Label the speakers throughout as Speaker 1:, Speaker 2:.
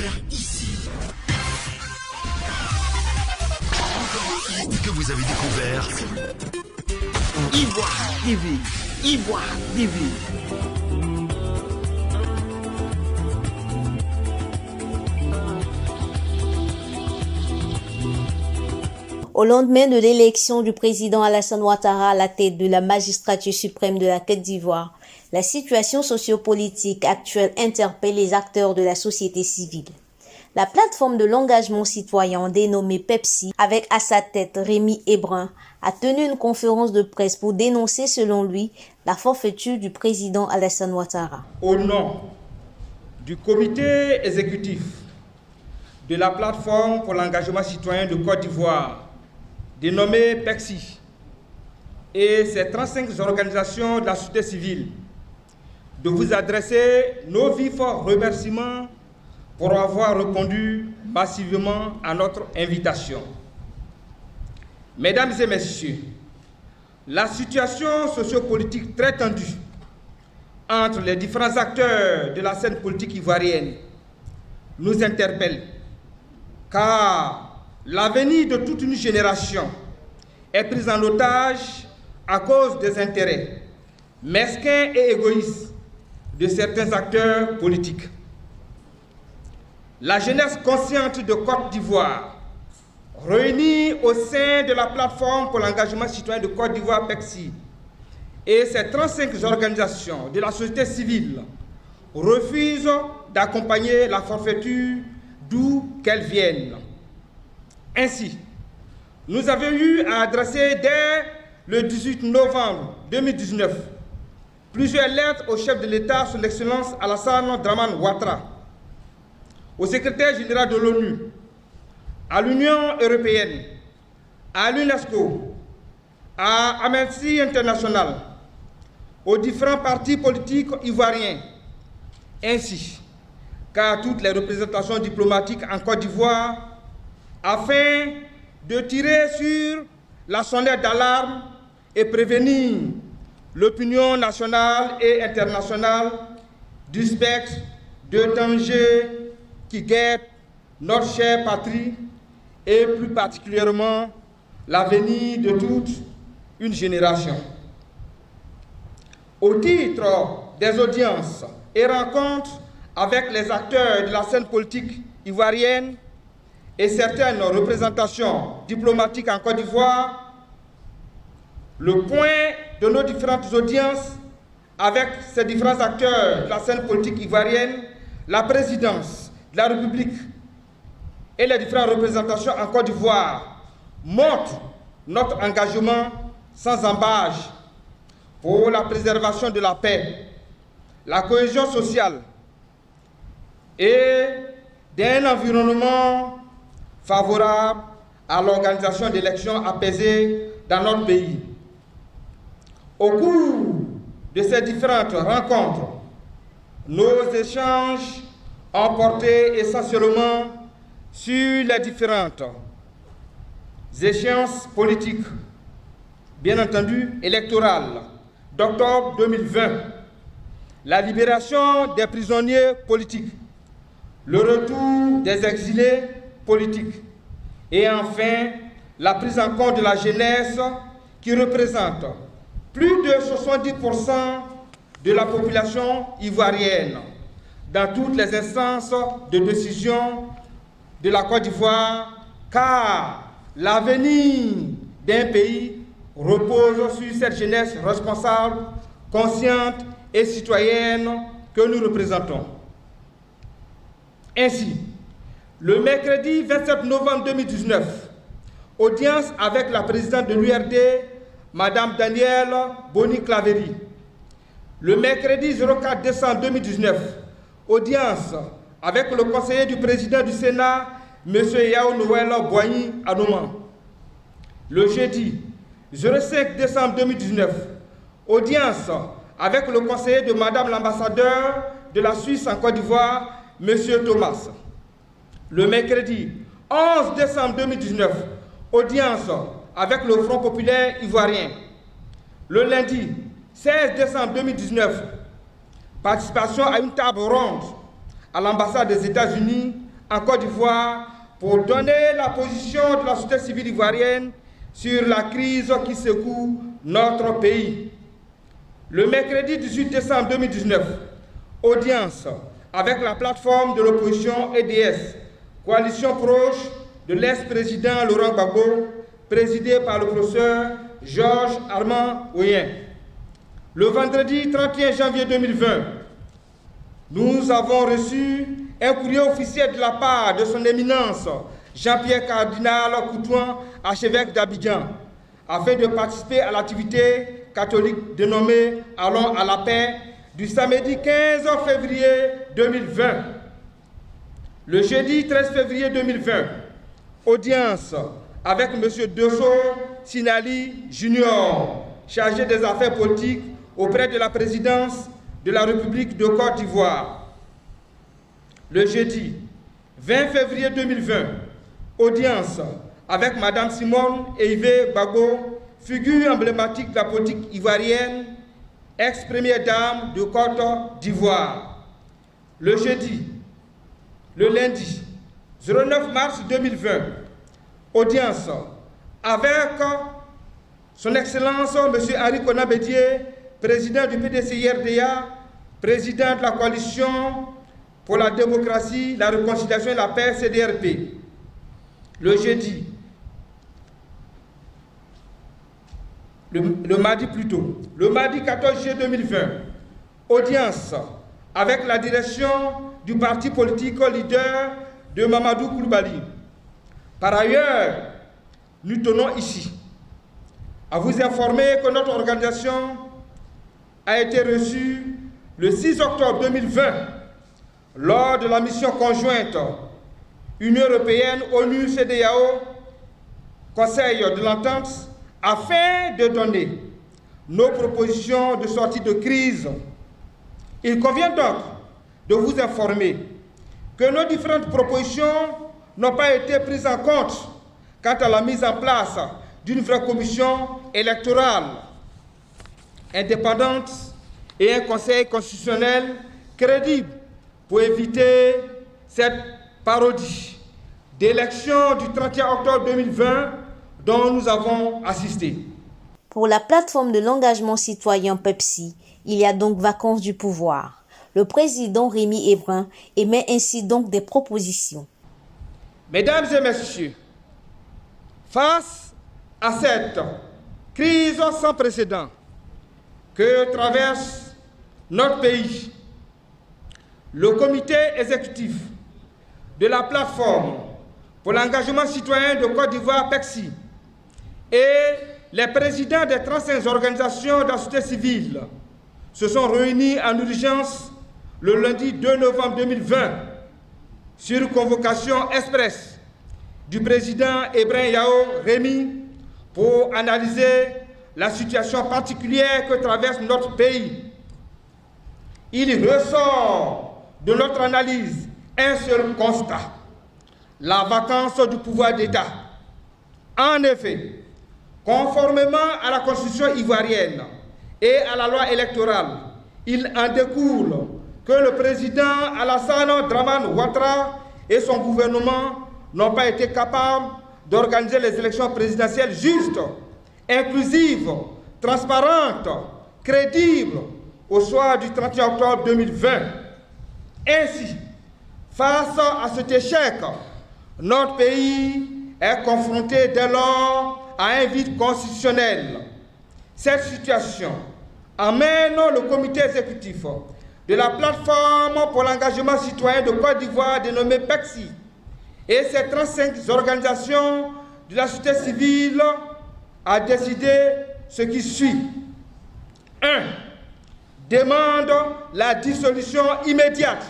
Speaker 1: découvert ici. Que vous avez découvert
Speaker 2: Ivoire TV. Ivoire TV.
Speaker 3: Au lendemain de l'élection du président Alassane Ouattara à la tête de la magistrature suprême de la Côte d'Ivoire, la situation sociopolitique actuelle interpelle les acteurs de la société civile. La plateforme de l'engagement citoyen dénommée PEPSI, avec à sa tête Rémi Hébrun, a tenu une conférence de presse pour dénoncer, selon lui, la forfaiture du président Alassane Ouattara.
Speaker 4: Au nom du comité exécutif de la plateforme pour l'engagement citoyen de Côte d'Ivoire, dénommée PEPSI, et ses 35 organisations de la société civile, de vous adresser nos vifs remerciements pour avoir répondu massivement à notre invitation. Mesdames et messieurs, la situation sociopolitique très tendue entre les différents acteurs de la scène politique ivoirienne nous interpelle, car l'avenir de toute une génération est pris en otage à cause des intérêts mesquins et égoïstes de certains acteurs politiques. La jeunesse consciente de Côte d'Ivoire, réunie au sein de la plateforme pour l'engagement citoyen de Côte d'Ivoire PEPSI et ses 35 organisations de la société civile, refuse d'accompagner la forfaiture d'où qu'elle vienne. Ainsi, nous avions eu à adresser dès le 18 novembre 2019 plusieurs lettres au chef de l'État, son Excellence Alassane Dramane Ouattara, au secrétaire général de l'ONU, à l'Union européenne, à l'UNESCO, à Amnesty International, aux différents partis politiques ivoiriens, ainsi qu'à toutes les représentations diplomatiques en Côte d'Ivoire, afin de tirer sur la sonnette d'alarme et prévenir l'opinion nationale et internationale du spectre de danger qui guette notre chère patrie et plus particulièrement l'avenir de toute une génération. Au titre des audiences et rencontres avec les acteurs de la scène politique ivoirienne et certaines représentations diplomatiques en Côte d'Ivoire, le point de nos différentes audiences avec ces différents acteurs de la scène politique ivoirienne, la présidence de la République et les différentes représentations en Côte d'Ivoire montrent notre engagement sans embâche pour la préservation de la paix, la cohésion sociale et d'un environnement favorable à l'organisation d'élections apaisées dans notre pays. Au cours de ces différentes rencontres, nos échanges ont porté essentiellement sur les différentes échéances politiques, bien entendu électorales, d'octobre 2020, la libération des prisonniers politiques, le retour des exilés politiques et enfin la prise en compte de la jeunesse qui représente plus de 70% de la population ivoirienne dans toutes les instances de décision de la Côte d'Ivoire, car l'avenir d'un pays repose sur cette jeunesse responsable, consciente et citoyenne que nous représentons. Ainsi, le mercredi 27 novembre 2019, audience avec la présidente de l'URD, Madame Danielle Boni-Claverie. Le mercredi 04 décembre 2019, audience avec le conseiller du président du Sénat, M. Yao Noël Boigny Anouman. Le jeudi 05 décembre 2019, audience avec le conseiller de Madame l'ambassadeur de la Suisse en Côte d'Ivoire, M. Thomas. Le mercredi 11 décembre 2019, audience avec le Front populaire ivoirien. Le lundi 16 décembre 2019, participation à une table ronde à l'ambassade des États-Unis en Côte d'Ivoire pour donner la position de la société civile ivoirienne sur la crise qui secoue notre pays. Le mercredi 18 décembre 2019, audience avec la plateforme de l'opposition EDS, coalition proche de l'ex-président Laurent Gbagbo, présidée par le professeur Georges Armand Oyen. Le vendredi 31 janvier 2020, nous avons reçu un courrier officiel de la part de son éminence Jean-Pierre Cardinal Coutouin, archevêque d'Abidjan, afin de participer à l'activité catholique dénommée Allons à la paix du samedi 15 février 2020. Le jeudi 13 février 2020, audience avec M. Dosso Sinali Junior, chargé des affaires politiques auprès de la présidence de la République de Côte d'Ivoire. Le jeudi 20 février 2020, audience avec Mme Simone Eivé Gbagbo, figure emblématique de la politique ivoirienne, ex-première dame de Côte d'Ivoire. Le lundi 09 mars 2020, audience avec son Excellence M. Henri Konan Bédié, président du PDCI-RDA, président de la coalition pour la démocratie, la réconciliation et la paix, CDRP. Le jeudi, le mardi 14 juillet 2020, audience avec la direction du parti politique leader de Mamadou Koulibaly. Par ailleurs, nous tenons ici à vous informer que notre organisation a été reçue le 6 octobre 2020 lors de la mission conjointe Union européenne, ONU, CEDEAO, Conseil de l'entente, afin de donner nos propositions de sortie de crise. Il convient donc de vous informer que nos différentes propositions n'ont pas été prises en compte quant à la mise en place d'une vraie commission électorale indépendante et un conseil constitutionnel crédible pour éviter cette parodie d'élection du 31 octobre 2020 dont nous avons assisté.
Speaker 3: Pour la plateforme de l'engagement citoyen PEPSI, il y a donc vacance du pouvoir. Le président Rémi Hébrin émet ainsi donc des propositions.
Speaker 4: Mesdames et messieurs, face à cette crise sans précédent que traverse notre pays, le comité exécutif de la plateforme pour l'engagement citoyen de Côte d'Ivoire, PEPSI, et les présidents des 35 organisations de la société civile se sont réunis en urgence le lundi 2 novembre 2020 sur convocation express du président Hébrin Yao Rémi pour analyser la situation particulière que traverse notre pays. Il ressort de notre analyse un seul constat: la vacance du pouvoir d'État. En effet, conformément à la Constitution ivoirienne et à la loi électorale, il en découle que le président Alassane Dramane Ouattara et son gouvernement n'ont pas été capables d'organiser les élections présidentielles justes, inclusives, transparentes, crédibles au soir du 31 octobre 2020. Ainsi, face à cet échec, notre pays est confronté dès lors à un vide constitutionnel. Cette situation amène le comité exécutif de la plateforme pour l'engagement citoyen de Côte d'Ivoire dénommée PEPSI et ses 35 organisations de la société civile à décider ce qui suit. 1. Demande la dissolution immédiate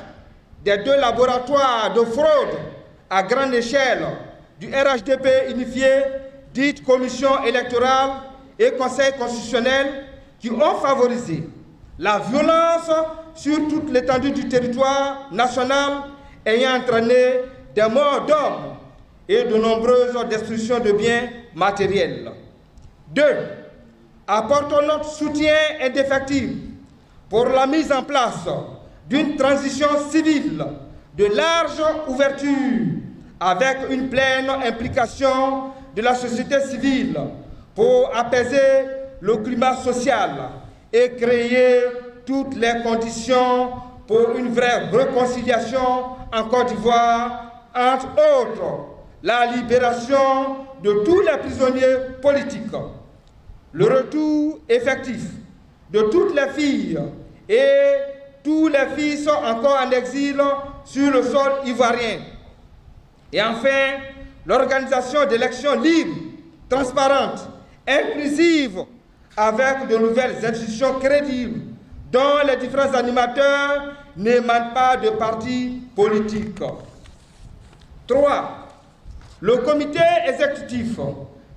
Speaker 4: des 2 laboratoires de fraude à grande échelle du RHDP unifié, dite Commission électorale et Conseil constitutionnel, qui ont favorisé la violence sur toute l'étendue du territoire national, ayant entraîné des morts d'hommes et de nombreuses destructions de biens matériels. 2. Apportons notre soutien indéfectible pour la mise en place d'une transition civile de large ouverture avec une pleine implication de la société civile pour apaiser le climat social et créer toutes les conditions pour une vraie réconciliation en Côte d'Ivoire, entre autres la libération de tous les prisonniers politiques, le retour effectif de toutes les filles et tous les filles sont encore en exil sur le sol ivoirien. Et enfin, l'organisation d'élections libres, transparentes, inclusives, avec de nouvelles institutions crédibles, dont les différents animateurs n'émanent pas de partis politiques. 3. Le comité exécutif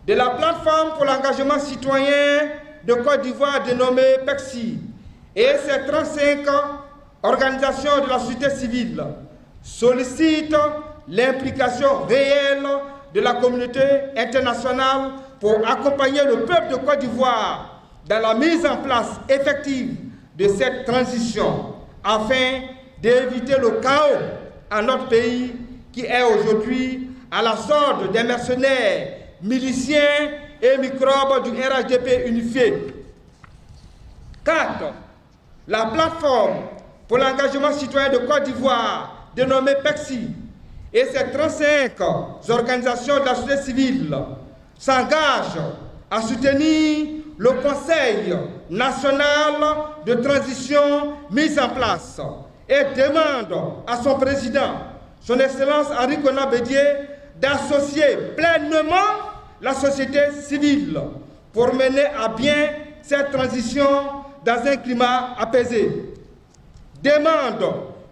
Speaker 4: de la plateforme pour l'engagement citoyen de Côte d'Ivoire dénommé PECSI et ses 35 organisations de la société civile sollicitent l'implication réelle de la communauté internationale pour accompagner le peuple de Côte d'Ivoire dans la mise en place effective de cette transition afin d'éviter le chaos en notre pays qui est aujourd'hui à la sorte des mercenaires, miliciens et microbes du RHDP unifié. 4. La plateforme pour l'engagement citoyen de Côte d'Ivoire, dénommée PECSI, et ses 35 organisations de la société civile s'engagent à soutenir le Conseil national de transition mis en place et demande à son président, son Excellence Henri Konan Bédié, d'associer pleinement la société civile pour mener à bien cette transition dans un climat apaisé. Demande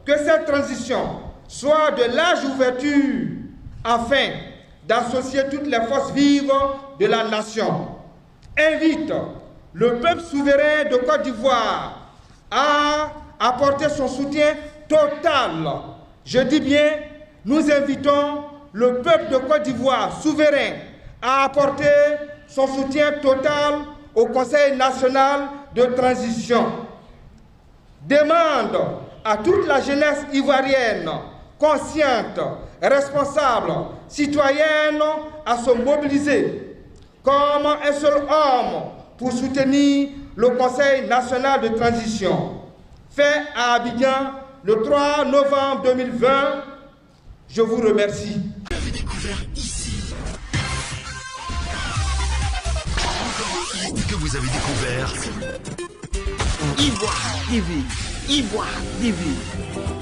Speaker 4: que cette transition soit de large ouverture afin d'associer toutes les forces vives de la nation. Invite le peuple souverain de Côte d'Ivoire à apporter son soutien total. Je dis bien, nous invitons le peuple de Côte d'Ivoire souverain à apporter son soutien total au Conseil national de transition. Demande à toute la jeunesse ivoirienne, consciente, responsable, citoyenne, à se mobiliser comme un seul homme pour soutenir le Conseil national de transition. Fait à Abidjan le 3 novembre 2020. Je vous remercie.
Speaker 2: Vous avez découvert ici.
Speaker 1: Que vous avez découvert
Speaker 2: Ivoire TV. Ivoire TV.